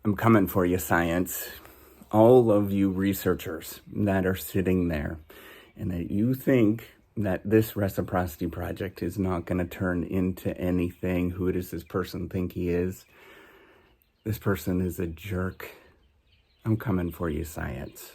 I'm coming for you, science. All of you researchers that are sitting there and that you think that this reciprocity project is not going to turn into anything. Who does this person think he is? This person is a jerk. I'm coming for you, science.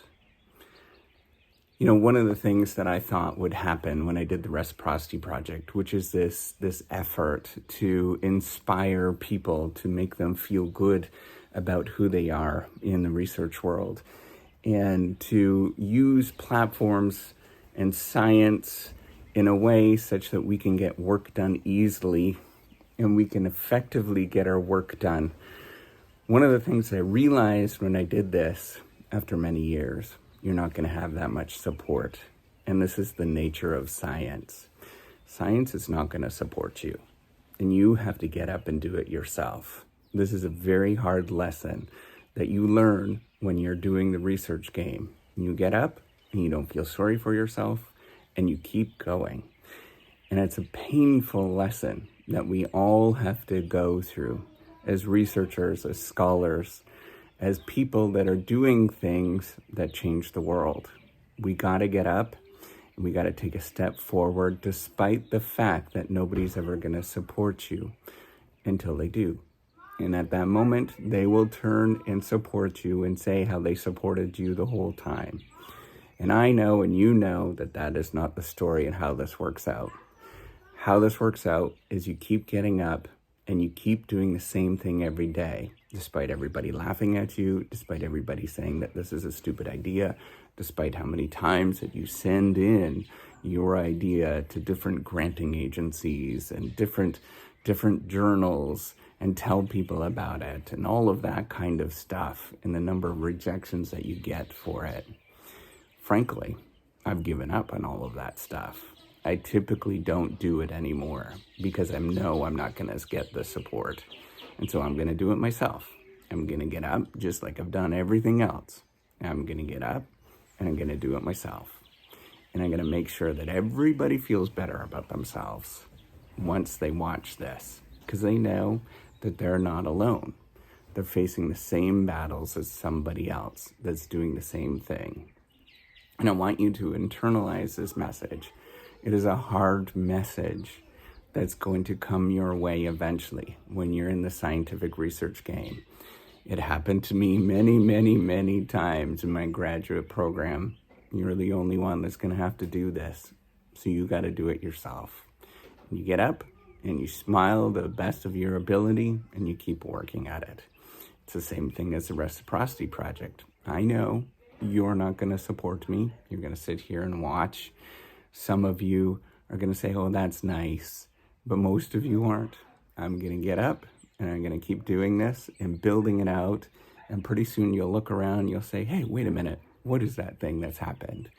You know, one of the things that I thought would happen when I did the reciprocity project, which is this effort to inspire people, to make them feel good about who they are in the research world, and to use platforms and science in a way such that we can get work done easily and we can effectively get our work done. One of the things I realized when I did this after many years, you're not going to have that much support. And this is the nature of science. Science is not going to support you, and you have to get up and do it yourself. This is a very hard lesson that you learn when you're doing the research game. You get up and you don't feel sorry for yourself and you keep going. And it's a painful lesson that we all have to go through as researchers, as scholars, as people that are doing things that change the world. We got to get up and we got to take a step forward despite the fact that nobody's ever going to support you until they do. And at that moment, they will turn and support you and say how they supported you the whole time. And I know, and you know, that that is not the story and how this works out. How this works out is you keep getting up and you keep doing the same thing every day, despite everybody laughing at you, despite everybody saying that this is a stupid idea, despite how many times that you send in your idea to different granting agencies and different journals and tell people about it and all of that kind of stuff and the number of rejections that you get for it. Frankly, I've given up on all of that stuff. I typically don't do it anymore because I know I'm not going to get the support. And so I'm going to do it myself. I'm going to get up just like I've done everything else. I'm going to get up and I'm going to do it myself. And I'm going to make sure that everybody feels better about themselves once they watch this, because they know that they're not alone. They're facing the same battles as somebody else that's doing the same thing. And I want you to internalize this message. It is a hard message that's going to come your way eventually when you're in the scientific research game. It happened to me many, many, many times in my graduate program. You're the only one that's going to have to do this. So you got to do it yourself. You get up and you smile the best of your ability and you keep working at it. It's the same thing as the reciprocity project. I know you're not going to support me. You're going to sit here and watch. Some of you are going to say, oh, that's nice. But most of you aren't. I'm going to get up and I'm going to keep doing this and building it out. And pretty soon you'll look around and you'll say, hey, wait a minute. What is that thing that's happened?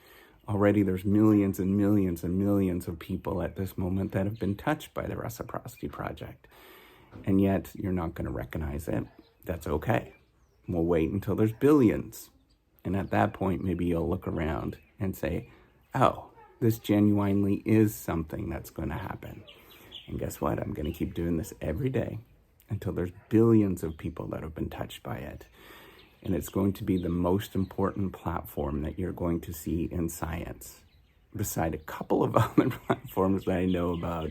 Already there's millions and millions and millions of people at this moment that have been touched by the reciprocity project. And yet you're not going to recognize it. That's okay. We'll wait until there's billions. And at that point, maybe you'll look around and say, oh, this genuinely is something that's going to happen. And guess what? I'm going to keep doing this every day until there's billions of people that have been touched by it. And it's going to be the most important platform that you're going to see in science. Beside a couple of other platforms that I know about,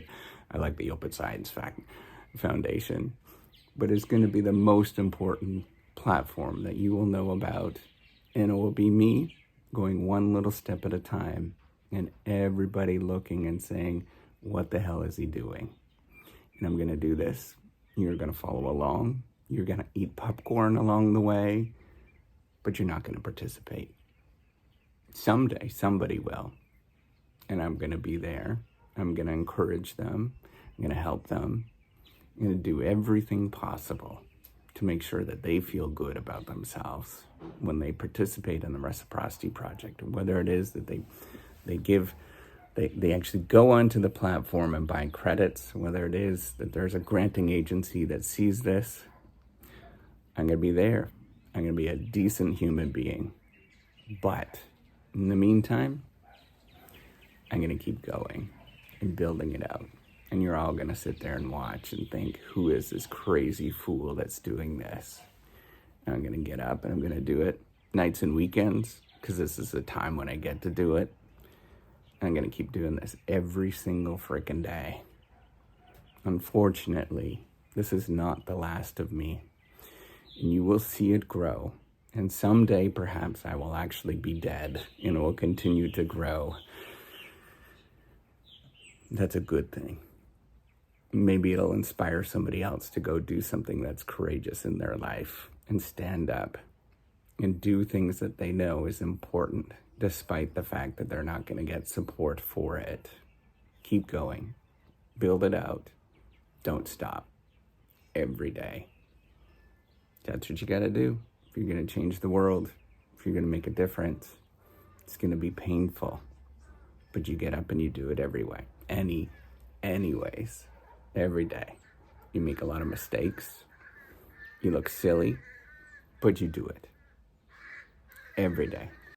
I like the Open Science Foundation, but it's going to be the most important platform that you will know about. And it will be me going one little step at a time and everybody looking and saying, what the hell is he doing? And I'm going to do this. You're going to follow along. You're going to eat popcorn along the way, but you're not going to participate. Someday, somebody will. And I'm going to be there. I'm going to encourage them. I'm going to help them. I'm going to do everything possible to make sure that they feel good about themselves when they participate in the reciprocity project, whether it is that they actually go onto the platform and buy credits, whether it is that there's a granting agency that sees this. I'm going to be there. I'm going to be a decent human being. But in the meantime, I'm going to keep going and building it out. And you're all going to sit there and watch and think, who is this crazy fool that's doing this? I'm going to get up and I'm going to do it nights and weekends because this is the time when I get to do it. I'm going to keep doing this every single freaking day. Unfortunately, this is not the last of me. And you will see it grow. And someday, perhaps, I will actually be dead and it will continue to grow. That's a good thing. Maybe it'll inspire somebody else to go do something that's courageous in their life and stand up and do things that they know is important, despite the fact that they're not going to get support for it. Keep going. Build it out. Don't stop. Every day. That's what you got to do. If you're going to change the world, if you're going to make a difference, it's going to be painful. But you get up and you do it every way. Anyways. Every day. You make a lot of mistakes. You look silly, but you do it. Every day.